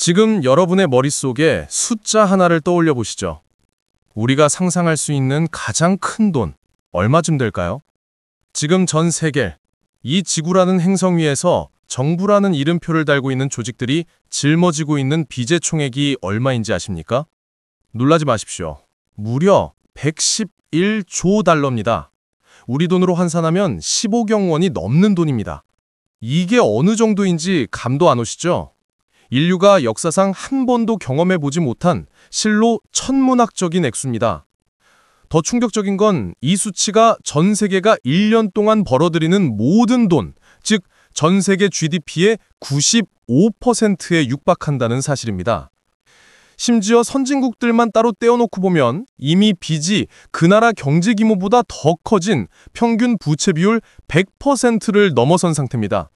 지금 여러분의 머릿속에 숫자 하나를 떠올려 보시죠. 우리가 상상할 수 있는 가장 큰 돈, 얼마쯤 될까요? 지금 전 세계, 이 지구라는 행성 위에서 정부라는 이름표를 달고 있는 조직들이 짊어지고 있는 빚의 총액이 얼마인지 아십니까? 놀라지 마십시오. 무려 111조 달러입니다. 우리 돈으로 환산하면 15경 원이 넘는 돈입니다. 이게 어느 정도인지 감도 안 오시죠? 인류가 역사상 한 번도 경험해보지 못한 실로 천문학적인 액수입니다. 더 충격적인 건 이 수치가 전 세계가 1년 동안 벌어들이는 모든 돈, 즉 전 세계 GDP의 95%에 육박한다는 사실입니다. 심지어 선진국들만 따로 떼어놓고 보면 이미 빚이 그 나라 경제 규모보다 더 커진 평균 부채 비율 100%를 넘어선 상태입니다.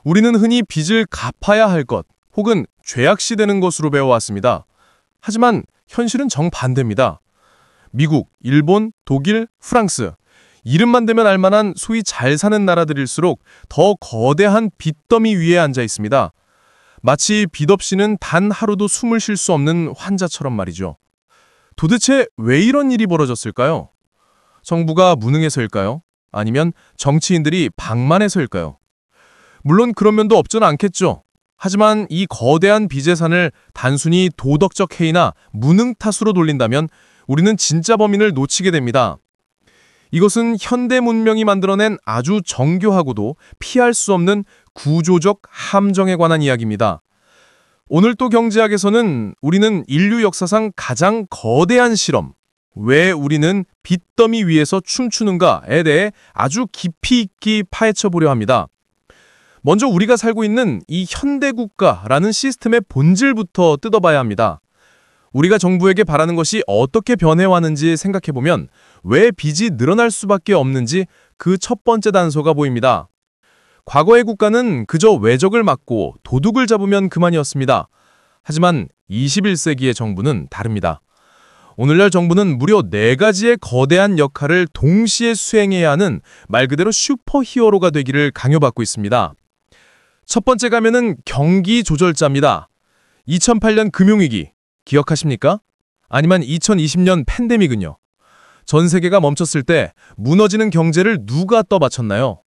우리는 흔히 빚을 갚아야 할 것, 혹은 죄악시되는 것으로 배워왔습니다. 하지만 현실은 정반대입니다. 미국, 일본, 독일, 프랑스, 이름만 대면 알만한 소위 잘 사는 나라들일수록 더 거대한 빚더미 위에 앉아 있습니다. 마치 빚 없이는 단 하루도 숨을 쉴 수 없는 환자처럼 말이죠. 도대체 왜 이런 일이 벌어졌을까요? 정부가 무능해서일까요? 아니면 정치인들이 방만해서일까요? 물론 그런 면도 없진 않겠죠. 하지만 이 거대한 빚의 산을 단순히 도덕적 해이나 무능 탓으로 돌린다면 우리는 진짜 범인을 놓치게 됩니다. 이것은 현대 문명이 만들어낸 아주 정교하고도 피할 수 없는 구조적 함정에 관한 이야기입니다. 오늘 또 경제학에서는 우리는 인류 역사상 가장 거대한 실험, 왜 우리는 빚더미 위에서 춤추는가에 대해 아주 깊이 있게 파헤쳐 보려 합니다. 먼저 우리가 살고 있는 이 현대국가라는 시스템의 본질부터 뜯어봐야 합니다. 우리가 정부에게 바라는 것이 어떻게 변해왔는지 생각해보면 왜 빚이 늘어날 수밖에 없는지 그 첫 번째 단서가 보입니다. 과거의 국가는 그저 외적을 막고 도둑을 잡으면 그만이었습니다. 하지만 21세기의 정부는 다릅니다. 오늘날 정부는 무려 4가지의 거대한 역할을 동시에 수행해야 하는 말 그대로 슈퍼히어로가 되기를 강요받고 있습니다. 첫 번째 가면은 경기 조절자입니다. 2008년 금융위기 기억하십니까? 아니면 2020년 팬데믹은요? 전 세계가 멈췄을 때 무너지는 경제를 누가 떠받쳤나요?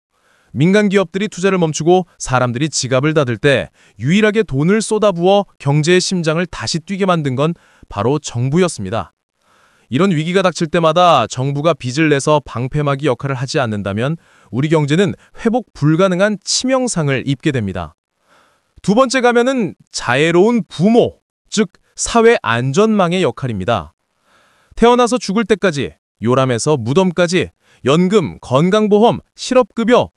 민간 기업들이 투자를 멈추고 사람들이 지갑을 닫을 때 유일하게 돈을 쏟아부어 경제의 심장을 다시 뛰게 만든 건 바로 정부였습니다. 이런 위기가 닥칠 때마다 정부가 빚을 내서 방패막이 역할을 하지 않는다면 우리 경제는 회복 불가능한 치명상을 입게 됩니다. 두 번째 가면은 자애로운 부모, 즉 사회 안전망의 역할입니다. 태어나서 죽을 때까지, 요람에서 무덤까지, 연금, 건강보험, 실업급여,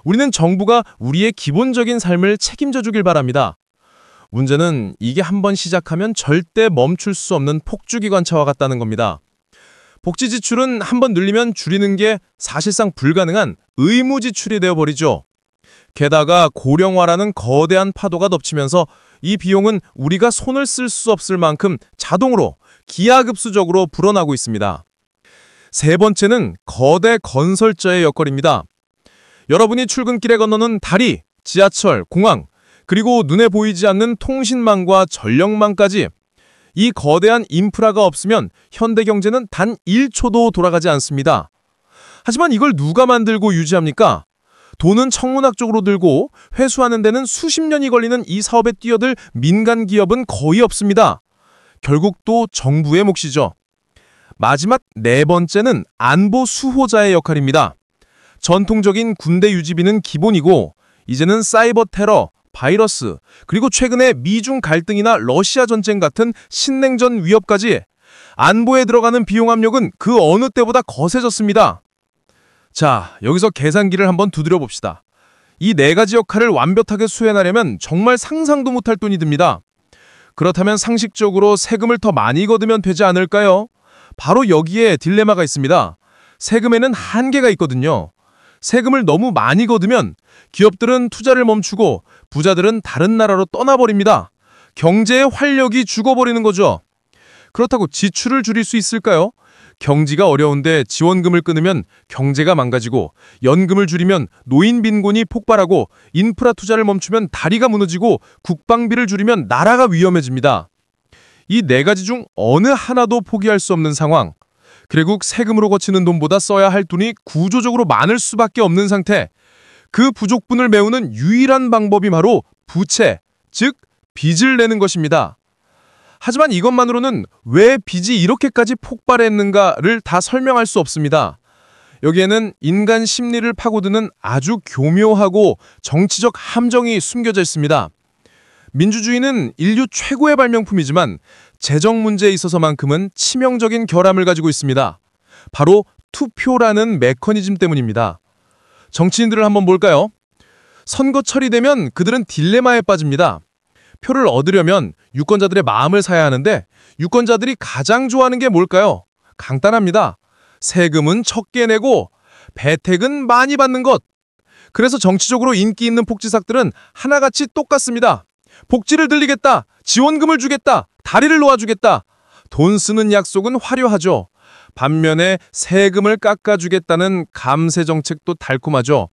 우리는 정부가 우리의 기본적인 삶을 책임져 주길 바랍니다. 문제는 이게 한번 시작하면 절대 멈출 수 없는 폭주기관차와 같다는 겁니다. 복지 지출은 한번 늘리면 줄이는 게 사실상 불가능한 의무 지출이 되어버리죠. 게다가 고령화라는 거대한 파도가 덮치면서 이 비용은 우리가 손을 쓸 수 없을 만큼 자동으로 기하급수적으로 불어나고 있습니다. 세 번째는 거대 건설자의 역할입니다. 여러분이 출근길에 건너는 다리, 지하철, 공항, 그리고 눈에 보이지 않는 통신망과 전력망까지 이 거대한 인프라가 없으면 현대 경제는 단 1초도 돌아가지 않습니다. 하지만 이걸 누가 만들고 유지합니까? 돈은 천문학적으로 들고 회수하는 데는 수십 년이 걸리는 이 사업에 뛰어들 민간 기업은 거의 없습니다. 결국 또 정부의 몫이죠. 마지막 네 번째는 안보 수호자의 역할입니다. 전통적인 군대 유지비는 기본이고 이제는 사이버 테러, 바이러스, 그리고 최근에 미중 갈등이나 러시아 전쟁 같은 신냉전 위협까지 안보에 들어가는 비용 압력은 그 어느 때보다 거세졌습니다. 자, 여기서 계산기를 한번 두드려 봅시다. 이 4가지 역할을 완벽하게 수행하려면 정말 상상도 못할 돈이 듭니다. 그렇다면 상식적으로 세금을 더 많이 걷으면 되지 않을까요? 바로 여기에 딜레마가 있습니다. 세금에는 한계가 있거든요. 세금을 너무 많이 걷으면 기업들은 투자를 멈추고 부자들은 다른 나라로 떠나버립니다. 경제의 활력이 죽어버리는 거죠. 그렇다고 지출을 줄일 수 있을까요? 경기가 어려운데 지원금을 끊으면 경제가 망가지고, 연금을 줄이면 노인 빈곤이 폭발하고, 인프라 투자를 멈추면 다리가 무너지고, 국방비를 줄이면 나라가 위험해집니다. 이 네 가지 중 어느 하나도 포기할 수 없는 상황. 결국 세금으로 거치는 돈보다 써야 할 돈이 구조적으로 많을 수밖에 없는 상태. 그 부족분을 메우는 유일한 방법이 바로 부채, 즉 빚을 내는 것입니다. 하지만 이것만으로는 왜 빚이 이렇게까지 폭발했는가를 다 설명할 수 없습니다. 여기에는 인간 심리를 파고드는 아주 교묘하고 정치적 함정이 숨겨져 있습니다. 민주주의는 인류 최고의 발명품이지만 재정 문제에 있어서만큼은 치명적인 결함을 가지고 있습니다. 바로 투표라는 메커니즘 때문입니다. 정치인들을 한번 볼까요? 선거철이 되면 그들은 딜레마에 빠집니다. 표를 얻으려면 유권자들의 마음을 사야 하는데 유권자들이 가장 좋아하는 게 뭘까요? 간단합니다. 세금은 적게 내고 혜택은 많이 받는 것. 그래서 정치적으로 인기 있는 복지삭들은 하나같이 똑같습니다. 복지를 늘리겠다, 지원금을 주겠다, 다리를 놓아주겠다. 돈 쓰는 약속은 화려하죠. 반면에 세금을 깎아주겠다는 감세 정책도 달콤하죠.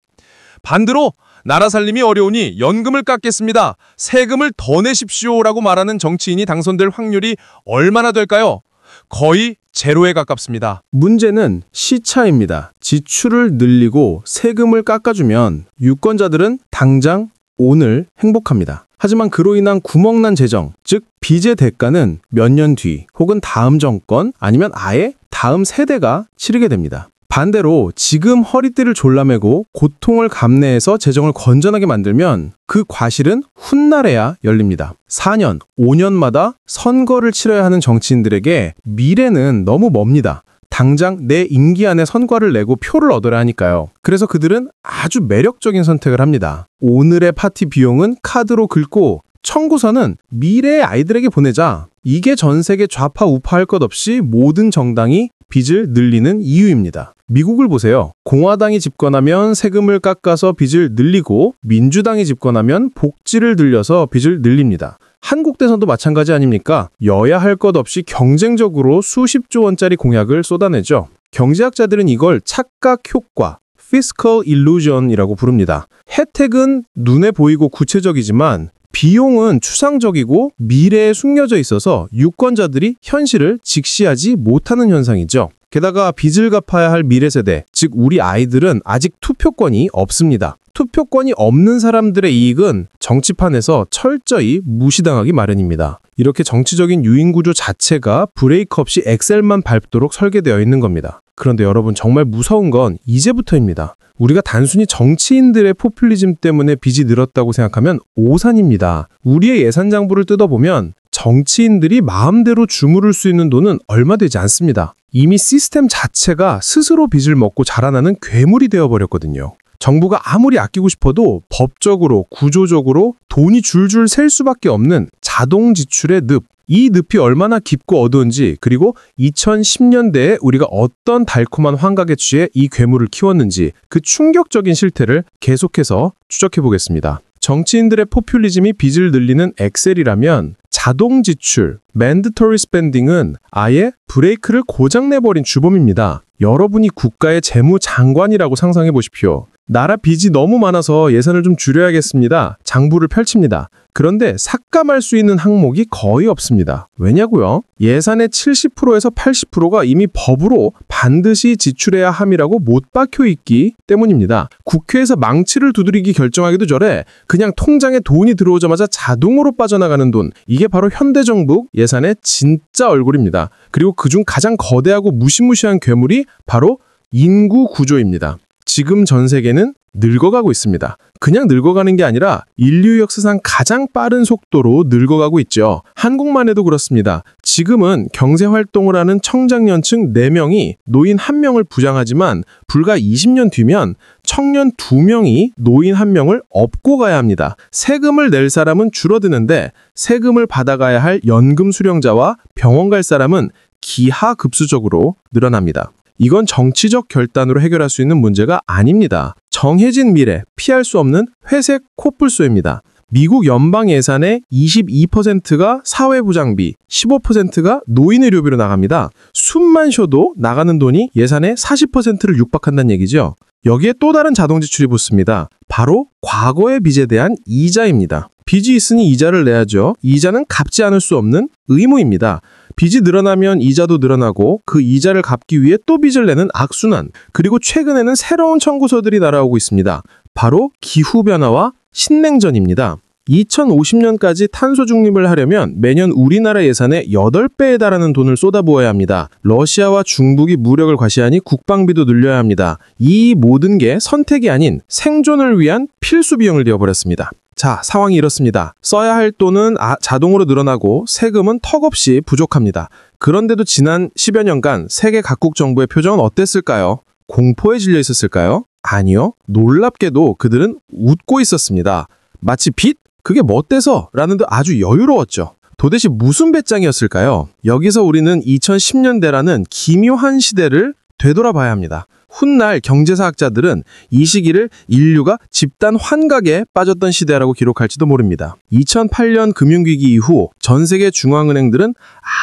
반대로 나라 살림이 어려우니 연금을 깎겠습니다, 세금을 더 내십시오라고 말하는 정치인이 당선될 확률이 얼마나 될까요? 거의 제로에 가깝습니다. 문제는 시차입니다. 지출을 늘리고 세금을 깎아주면 유권자들은 당장 오늘 행복합니다. 하지만 그로 인한 구멍난 재정, 즉 빚의 대가는 몇 년 뒤 혹은 다음 정권 아니면 아예 다음 세대가 치르게 됩니다. 반대로 지금 허리띠를 졸라매고 고통을 감내해서 재정을 건전하게 만들면 그 과실은 훗날에야 열립니다. 4년, 5년마다 선거를 치러야 하는 정치인들에게 미래는 너무 멉니다. 당장 내 임기 안에 성과를 내고 표를 얻어야 하니까요. 그래서 그들은 아주 매력적인 선택을 합니다. 오늘의 파티 비용은 카드로 긁고 청구서는 미래의 아이들에게 보내자. 이게 전 세계 좌파 우파할 것 없이 모든 정당이 빚을 늘리는 이유입니다. 미국을 보세요. 공화당이 집권하면 세금을 깎아서 빚을 늘리고 민주당이 집권하면 복지를 늘려서 빚을 늘립니다. 한국 대선도 마찬가지 아닙니까? 여야 할 것 없이 경쟁적으로 수십조 원짜리 공약을 쏟아내죠. 경제학자들은 이걸 착각 효과, fiscal illusion이라고 부릅니다. 혜택은 눈에 보이고 구체적이지만 비용은 추상적이고 미래에 숨겨져 있어서 유권자들이 현실을 직시하지 못하는 현상이죠. 게다가 빚을 갚아야 할 미래 세대, 즉 우리 아이들은 아직 투표권이 없습니다. 투표권이 없는 사람들의 이익은 정치판에서 철저히 무시당하기 마련입니다. 이렇게 정치적인 유인구조 자체가 브레이크 없이 엑셀만 밟도록 설계되어 있는 겁니다. 그런데 여러분, 정말 무서운 건 이제부터입니다. 우리가 단순히 정치인들의 포퓰리즘 때문에 빚이 늘었다고 생각하면 오산입니다. 우리의 예산 장부를 뜯어보면 정치인들이 마음대로 주무를 수 있는 돈은 얼마 되지 않습니다. 이미 시스템 자체가 스스로 빚을 먹고 자라나는 괴물이 되어버렸거든요. 정부가 아무리 아끼고 싶어도 법적으로, 구조적으로 돈이 줄줄 셀 수밖에 없는 자동 지출의 늪. 이 늪이 얼마나 깊고 어두운지, 그리고 2010년대에 우리가 어떤 달콤한 환각에 취해 이 괴물을 키웠는지 그 충격적인 실태를 계속해서 추적해 보겠습니다. 정치인들의 포퓰리즘이 빚을 늘리는 엑셀이라면 자동 지출, mandatory spending은 아예 브레이크를 고장내버린 주범입니다. 여러분이 국가의 재무장관이라고 상상해 보십시오. 나라 빚이 너무 많아서 예산을 좀 줄여야겠습니다. 장부를 펼칩니다. 그런데 삭감할 수 있는 항목이 거의 없습니다. 왜냐고요? 예산의 70%에서 80%가 이미 법으로 반드시 지출해야 함이라고 못 박혀 있기 때문입니다. 국회에서 망치를 두드리기 결정하기도 전에 그냥 통장에 돈이 들어오자마자 자동으로 빠져나가는 돈, 이게 바로 현대정부 예산의 진짜 얼굴입니다. 그리고 그중 가장 거대하고 무시무시한 괴물이 바로 인구 구조입니다. 지금 전 세계는 늙어가고 있습니다. 그냥 늙어가는 게 아니라 인류 역사상 가장 빠른 속도로 늙어가고 있죠. 한국만 해도 그렇습니다. 지금은 경제활동을 하는 청장년층 4명이 노인 1명을 부양하지만 불과 20년 뒤면 청년 2명이 노인 1명을 업고 가야 합니다. 세금을 낼 사람은 줄어드는데 세금을 받아가야 할 연금 수령자와 병원 갈 사람은 기하급수적으로 늘어납니다. 이건 정치적 결단으로 해결할 수 있는 문제가 아닙니다. 정해진 미래, 피할 수 없는 회색 코뿔소입니다. 미국 연방 예산의 22%가 사회부장비, 15%가 노인의료비로 나갑니다. 숨만 쉬어도 나가는 돈이 예산의 40%를 육박한다는 얘기죠. 여기에 또 다른 자동 지출이 붙습니다. 바로 과거의 빚에 대한 이자입니다. 빚이 있으니 이자를 내야죠. 이자는 갚지 않을 수 없는 의무입니다. 빚이 늘어나면 이자도 늘어나고 그 이자를 갚기 위해 또 빚을 내는 악순환. 그리고 최근에는 새로운 청구서들이 날아오고 있습니다. 바로 기후변화와 신냉전입니다. 2050년까지 탄소 중립을 하려면 매년 우리나라 예산의 8배에 달하는 돈을 쏟아부어야 합니다. 러시아와 중국이 무력을 과시하니 국방비도 늘려야 합니다. 이 모든 게 선택이 아닌 생존을 위한 필수 비용을 되어버렸습니다. 자, 상황이 이렇습니다. 써야 할 돈은 자동으로 늘어나고 세금은 턱없이 부족합니다. 그런데도 지난 10여 년간 세계 각국 정부의 표정은 어땠을까요? 공포에 질려 있었을까요? 아니요. 놀랍게도 그들은 웃고 있었습니다. 마치 빚? 그게 뭐 떼서? 라는 듯 아주 여유로웠죠. 도대체 무슨 배짱이었을까요? 여기서 우리는 2010년대라는 기묘한 시대를 되돌아봐야 합니다. 훗날 경제사학자들은 이 시기를 인류가 집단 환각에 빠졌던 시대라고 기록할지도 모릅니다. 2008년 금융위기 이후 전 세계 중앙은행들은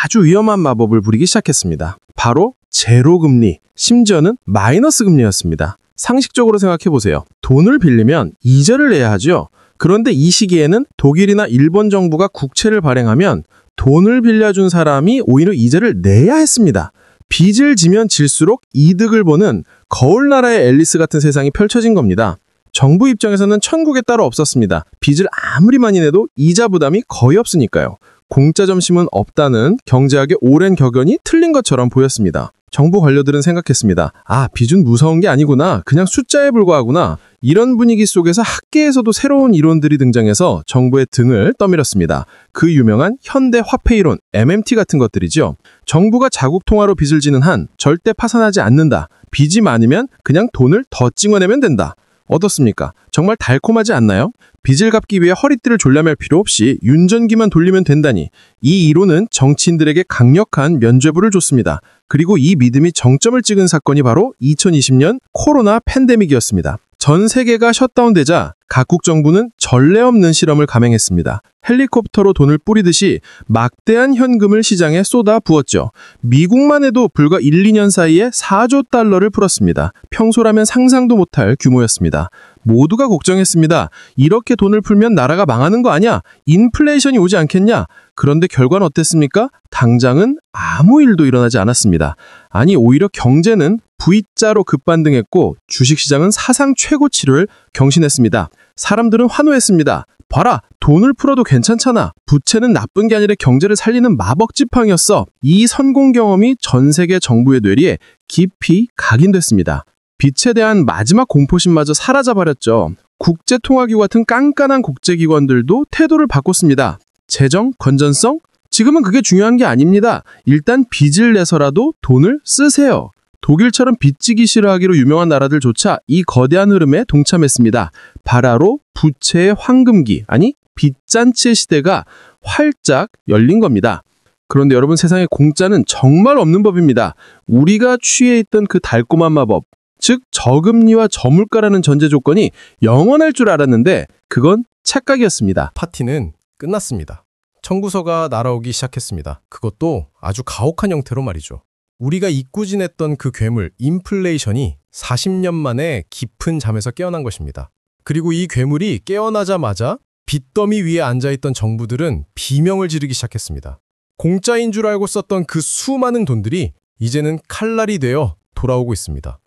아주 위험한 마법을 부리기 시작했습니다. 바로 제로금리, 심지어는 마이너스 금리였습니다. 상식적으로 생각해보세요. 돈을 빌리면 이자를 내야 하죠. 그런데 이 시기에는 독일이나 일본 정부가 국채를 발행하면 돈을 빌려준 사람이 오히려 이자를 내야 했습니다. 빚을 지면 질수록 이득을 보는 거울나라의 앨리스 같은 세상이 펼쳐진 겁니다. 정부 입장에서는 천국에 따로 없었습니다. 빚을 아무리 많이 내도 이자 부담이 거의 없으니까요. 공짜 점심은 없다는 경제학의 오랜 격언이 틀린 것처럼 보였습니다. 정부 관료들은 생각했습니다. 아, 빚은 무서운 게 아니구나. 그냥 숫자에 불과하구나. 이런 분위기 속에서 학계에서도 새로운 이론들이 등장해서 정부의 등을 떠밀었습니다. 그 유명한 현대 화폐 이론, MMT 같은 것들이죠. 정부가 자국 통화로 빚을 지는 한 절대 파산하지 않는다. 빚이 많으면 그냥 돈을 더 찡어내면 된다. 어떻습니까? 정말 달콤하지 않나요? 빚을 갚기 위해 허리띠를 졸라맬 필요 없이 윤전기만 돌리면 된다니. 이 이론은 정치인들에게 강력한 면죄부를 줬습니다. 그리고 이 믿음이 정점을 찍은 사건이 바로 2020년 코로나 팬데믹이었습니다. 전 세계가 셧다운되자 각국 정부는 전례 없는 실험을 감행했습니다. 헬리콥터로 돈을 뿌리듯이 막대한 현금을 시장에 쏟아 부었죠. 미국만 해도 불과 1, 2년 사이에 4조 달러를 풀었습니다. 평소라면 상상도 못할 규모였습니다. 모두가 걱정했습니다. 이렇게 돈을 풀면 나라가 망하는 거 아니야? 인플레이션이 오지 않겠냐? 그런데 결과는 어땠습니까? 당장은 아무 일도 일어나지 않았습니다. 아니, 오히려 경제는 V자로 급반등했고 주식시장은 사상 최고치를 경신했습니다. 사람들은 환호했습니다. 봐라, 돈을 풀어도 괜찮잖아. 부채는 나쁜 게 아니라 경제를 살리는 마법지팡이였어. 이 성공 경험이 전 세계 정부의 뇌리에 깊이 각인됐습니다. 빚에 대한 마지막 공포심마저 사라져버렸죠. 국제통화기구 같은 깐깐한 국제기관들도 태도를 바꿨습니다. 재정, 건전성? 지금은 그게 중요한 게 아닙니다. 일단 빚을 내서라도 돈을 쓰세요. 독일처럼 빚지기 싫어하기로 유명한 나라들조차 이 거대한 흐름에 동참했습니다. 바로 부채의 황금기, 아니 빚잔치의 시대가 활짝 열린 겁니다. 그런데 여러분, 세상에 공짜는 정말 없는 법입니다. 우리가 취해 있던 그 달콤한 마법, 즉 저금리와 저물가라는 전제 조건이 영원할 줄 알았는데 그건 착각이었습니다. 파티는 끝났습니다. 청구서가 날아오기 시작했습니다. 그것도 아주 가혹한 형태로 말이죠. 우리가 잊고 지냈던 그 괴물, 인플레이션이 40년 만에 깊은 잠에서 깨어난 것입니다. 그리고 이 괴물이 깨어나자마자 빚더미 위에 앉아있던 정부들은 비명을 지르기 시작했습니다. 공짜인 줄 알고 썼던 그 수많은 돈들이 이제는 칼날이 되어 돌아오고 있습니다.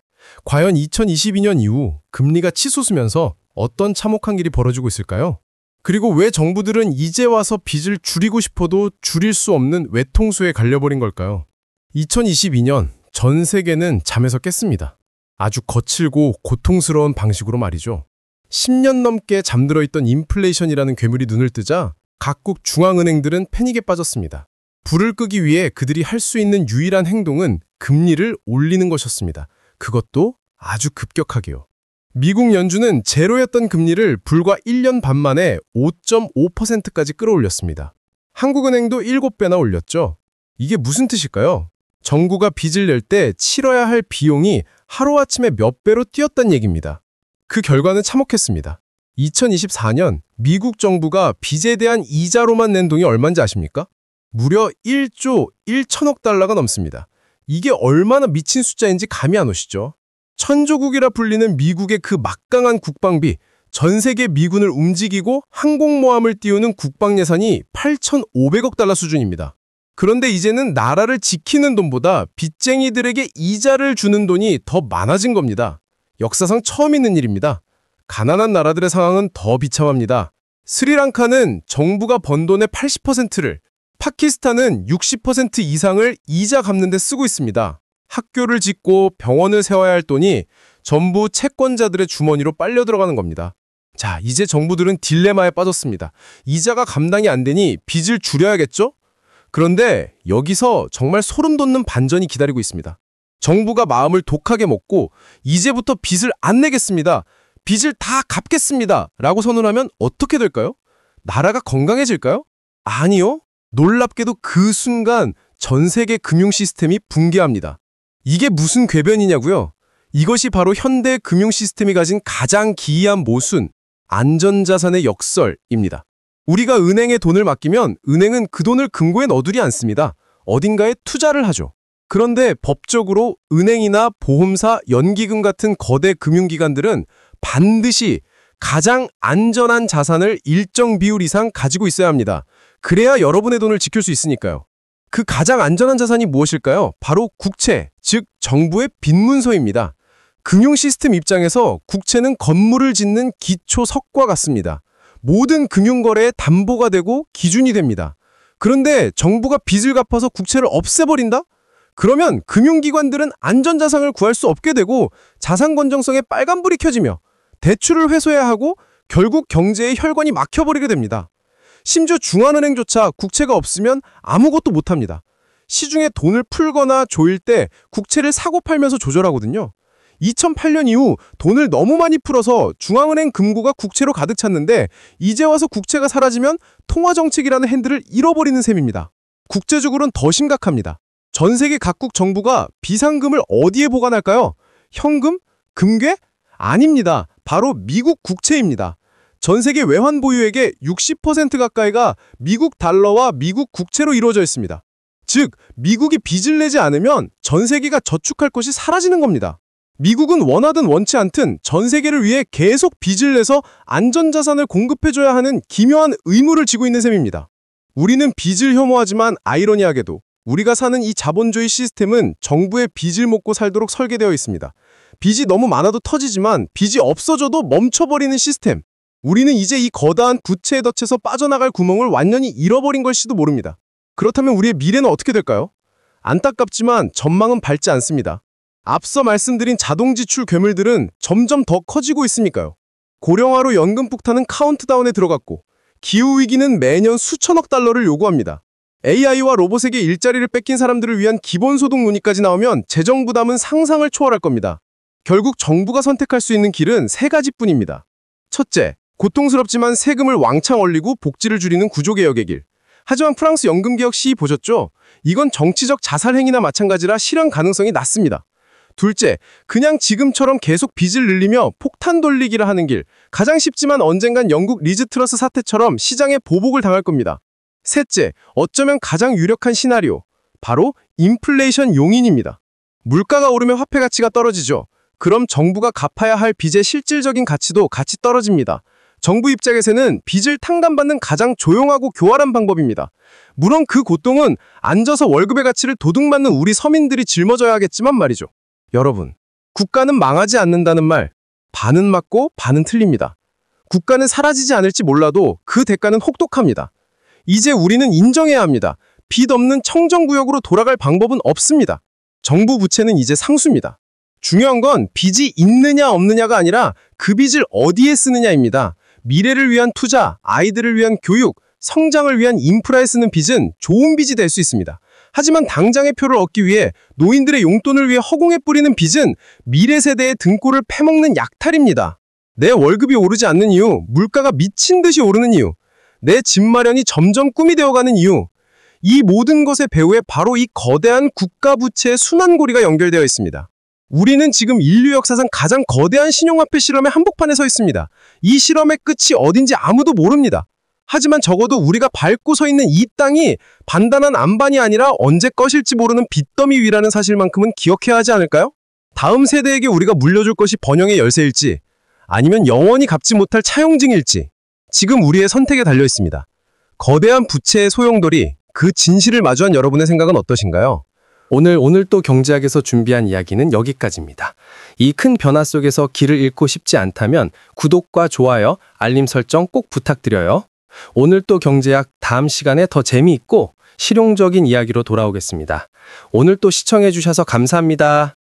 과연 2022년 이후 금리가 치솟으면서 어떤 참혹한 일이 벌어지고 있을까요? 그리고 왜 정부들은 이제 와서 빚을 줄이고 싶어도 줄일 수 없는 외통수에 갈려버린 걸까요? 2022년 전 세계는 잠에서 깼습니다. 아주 거칠고 고통스러운 방식으로 말이죠. 10년 넘게 잠들어 있던 인플레이션이라는 괴물이 눈을 뜨자 각국 중앙은행들은 패닉에 빠졌습니다. 불을 끄기 위해 그들이 할 수 있는 유일한 행동은 금리를 올리는 것이었습니다. 그것도 아주 급격하게요. 미국 연준은 제로였던 금리를 불과 1년 반 만에 5.5%까지 끌어올렸습니다. 한국은행도 7배나 올렸죠. 이게 무슨 뜻일까요? 정부가 빚을 낼 때 치러야 할 비용이 하루아침에 몇 배로 뛰었다는 얘기입니다. 그 결과는 참혹했습니다. 2024년 미국 정부가 빚에 대한 이자로만 낸 돈이 얼마인지 아십니까? 무려 1조 1천억 달러가 넘습니다. 이게 얼마나 미친 숫자인지 감이 안 오시죠? 천조국이라 불리는 미국의 그 막강한 국방비, 전 세계 미군을 움직이고 항공모함을 띄우는 국방 예산이 8,500억 달러 수준입니다. 그런데 이제는 나라를 지키는 돈보다 빚쟁이들에게 이자를 주는 돈이 더 많아진 겁니다. 역사상 처음 있는 일입니다. 가난한 나라들의 상황은 더 비참합니다. 스리랑카는 정부가 번 돈의 80%를, 파키스탄은 60% 이상을 이자 갚는 데 쓰고 있습니다. 학교를 짓고 병원을 세워야 할 돈이 전부 채권자들의 주머니로 빨려 들어가는 겁니다. 자, 이제 정부들은 딜레마에 빠졌습니다. 이자가 감당이 안 되니 빚을 줄여야겠죠? 그런데 여기서 정말 소름 돋는 반전이 기다리고 있습니다. 정부가 마음을 독하게 먹고 이제부터 빚을 안 내겠습니다. 빚을 다 갚겠습니다. 라고 선언하면 어떻게 될까요? 나라가 건강해질까요? 아니요. 놀랍게도 그 순간 전 세계 금융 시스템이 붕괴합니다. 이게 무슨 궤변이냐고요? 이것이 바로 현대 금융 시스템이 가진 가장 기이한 모순, 안전자산의 역설입니다. 우리가 은행에 돈을 맡기면 은행은 그 돈을 금고에 넣어두지 않습니다. 어딘가에 투자를 하죠. 그런데 법적으로 은행이나 보험사, 연기금 같은 거대 금융기관들은 반드시 가장 안전한 자산을 일정 비율 이상 가지고 있어야 합니다. 그래야 여러분의 돈을 지킬 수 있으니까요. 그 가장 안전한 자산이 무엇일까요? 바로 국채, 즉 정부의 빈문서입니다. 금융 시스템 입장에서 국채는 건물을 짓는 기초 석과 같습니다. 모든 금융거래의 담보가 되고 기준이 됩니다. 그런데 정부가 빚을 갚아서 국채를 없애버린다? 그러면 금융기관들은 안전자산을 구할 수 없게 되고 자산 건정성에 빨간불이 켜지며 대출을 회수해야 하고 결국 경제의 혈관이 막혀버리게 됩니다. 심지어 중앙은행조차 국채가 없으면 아무것도 못합니다. 시중에 돈을 풀거나 조일 때 국채를 사고 팔면서 조절하거든요. 2008년 이후 돈을 너무 많이 풀어서 중앙은행 금고가 국채로 가득 찼는데 이제 와서 국채가 사라지면 통화정책이라는 핸들을 잃어버리는 셈입니다. 국제적으로는 더 심각합니다. 전 세계 각국 정부가 비상금을 어디에 보관할까요? 현금? 금괴? 아닙니다. 바로 미국 국채입니다. 전 세계 외환 보유액의 60% 가까이가 미국 달러와 미국 국채로 이루어져 있습니다. 즉, 미국이 빚을 내지 않으면 전 세계가 저축할 것이 사라지는 겁니다. 미국은 원하든 원치 않든 전 세계를 위해 계속 빚을 내서 안전자산을 공급해줘야 하는 기묘한 의무를 지고 있는 셈입니다. 우리는 빚을 혐오하지만 아이러니하게도 우리가 사는 이 자본주의 시스템은 정부의 빚을 먹고 살도록 설계되어 있습니다. 빚이 너무 많아도 터지지만 빚이 없어져도 멈춰버리는 시스템. 우리는 이제 이 거대한 부채에 덫에서 빠져나갈 구멍을 완전히 잃어버린 걸지도 모릅니다. 그렇다면 우리의 미래는 어떻게 될까요? 안타깝지만 전망은 밝지 않습니다. 앞서 말씀드린 자동지출 괴물들은 점점 더 커지고 있으니까요. 고령화로 연금 폭탄은 카운트다운에 들어갔고 기후위기는 매년 수천억 달러를 요구합니다. AI와 로봇에게 일자리를 뺏긴 사람들을 위한 기본소득 논의까지 나오면 재정 부담은 상상을 초월할 겁니다. 결국 정부가 선택할 수 있는 길은 세 가지뿐입니다. 첫째, 고통스럽지만 세금을 왕창 올리고 복지를 줄이는 구조개혁의 길. 하지만 프랑스 연금개혁 시기 보셨죠? 이건 정치적 자살행위나 마찬가지라 실현 가능성이 낮습니다. 둘째, 그냥 지금처럼 계속 빚을 늘리며 폭탄 돌리기를 하는 길. 가장 쉽지만 언젠간 영국 리즈트러스 사태처럼 시장에 보복을 당할 겁니다. 셋째, 어쩌면 가장 유력한 시나리오. 바로 인플레이션 용인입니다. 물가가 오르면 화폐 가치가 떨어지죠. 그럼 정부가 갚아야 할 빚의 실질적인 가치도 같이 떨어집니다. 정부 입장에서는 빚을 탕감받는 가장 조용하고 교활한 방법입니다. 물론 그 고통은 앉아서 월급의 가치를 도둑맞는 우리 서민들이 짊어져야 하겠지만 말이죠. 여러분, 국가는 망하지 않는다는 말, 반은 맞고 반은 틀립니다. 국가는 사라지지 않을지 몰라도 그 대가는 혹독합니다. 이제 우리는 인정해야 합니다. 빚 없는 청정구역으로 돌아갈 방법은 없습니다. 정부 부채는 이제 상수입니다. 중요한 건 빚이 있느냐 없느냐가 아니라 그 빚을 어디에 쓰느냐입니다. 미래를 위한 투자, 아이들을 위한 교육, 성장을 위한 인프라에 쓰는 빚은 좋은 빚이 될 수 있습니다. 하지만 당장의 표를 얻기 위해 노인들의 용돈을 위해 허공에 뿌리는 빚은 미래 세대의 등골을 패먹는 약탈입니다. 내 월급이 오르지 않는 이유, 물가가 미친 듯이 오르는 이유, 내 집 마련이 점점 꿈이 되어가는 이유, 이 모든 것의 배후에 바로 이 거대한 국가 부채의 순환고리가 연결되어 있습니다. 우리는 지금 인류 역사상 가장 거대한 신용화폐 실험의 한복판에 서 있습니다. 이 실험의 끝이 어딘지 아무도 모릅니다. 하지만 적어도 우리가 밟고 서 있는 이 땅이 반단한 안반이 아니라 언제 꺼실지 모르는 빚더미 위라는 사실만큼은 기억해야 하지 않을까요? 다음 세대에게 우리가 물려줄 것이 번영의 열쇠일지 아니면 영원히 갚지 못할 차용증일지 지금 우리의 선택에 달려 있습니다. 거대한 부채의 소용돌이 그 진실을 마주한 여러분의 생각은 어떠신가요? 오늘 또 경제학에서 준비한 이야기는 여기까지입니다. 이 큰 변화 속에서 길을 잃고 싶지 않다면 구독과 좋아요, 알림 설정 꼭 부탁드려요. 오늘 또 경제학 다음 시간에 더 재미있고 실용적인 이야기로 돌아오겠습니다. 오늘 또 시청해 주셔서 감사합니다.